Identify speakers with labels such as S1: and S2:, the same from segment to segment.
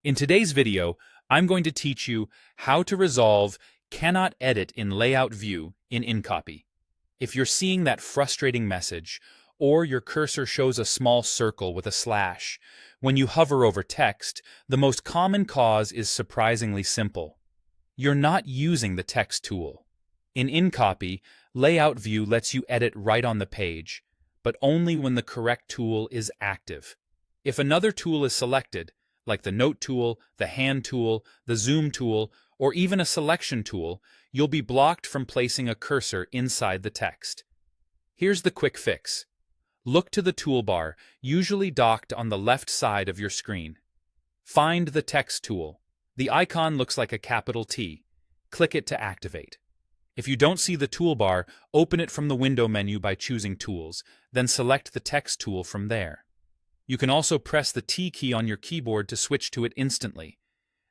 S1: In today's video, I'm going to teach you how to resolve cannot edit in layout view in InCopy. If you're seeing that frustrating message, or your cursor shows a small circle with a slash, when you hover over text, the most common cause is surprisingly simple. You're not using the text tool. In InCopy, layout view lets you edit right on the page, but only when the correct tool is active. If another tool is selected, like the Note tool, the Hand tool, the Zoom tool, or even a selection tool, you'll be blocked from placing a cursor inside the text. Here's the quick fix. Look to the toolbar, usually docked on the left side of your screen. Find the Text tool. The icon looks like a capital T. Click it to activate. If you don't see the toolbar, open it from the window menu by choosing Tools, then select the Text tool from there. You can also press the T key on your keyboard to switch to it instantly.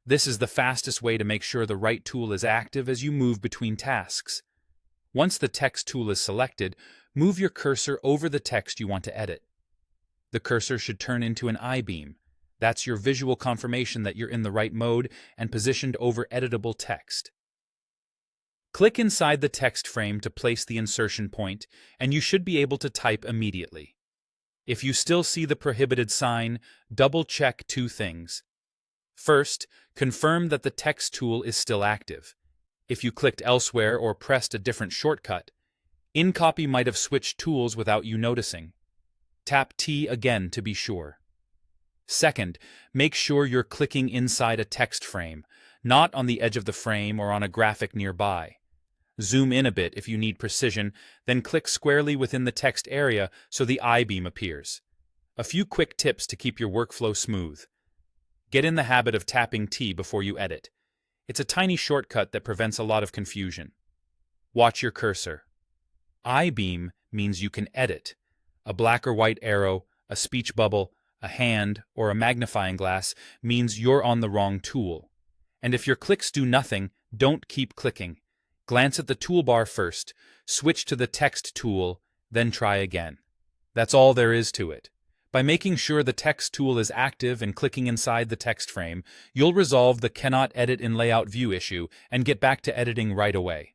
S1: This is the fastest way to make sure the right tool is active as you move between tasks. Once the Text tool is selected, move your cursor over the text you want to edit. The cursor should turn into an I-beam. That's your visual confirmation that you're in the right mode and positioned over editable text. Click inside the text frame to place the insertion point, and you should be able to type immediately. If you still see the prohibited sign, double-check two things. First, confirm that the text tool is still active. If you clicked elsewhere or pressed a different shortcut, InCopy might have switched tools without you noticing. Tap T again to be sure. Second, make sure you're clicking inside a text frame, not on the edge of the frame or on a graphic nearby. Zoom in a bit if you need precision, then click squarely within the text area so the I-beam appears. A few quick tips to keep your workflow smooth. Get in the habit of tapping T before you edit. It's a tiny shortcut that prevents a lot of confusion. Watch your cursor. I-beam means you can edit. A black or white arrow, a speech bubble, a hand, or a magnifying glass means you're on the wrong tool. And if your clicks do nothing, don't keep clicking. Glance at the toolbar first, switch to the text tool, then try again. That's all there is to it. By making sure the text tool is active and clicking inside the text frame, you'll resolve the cannot edit in layout view issue and get back to editing right away.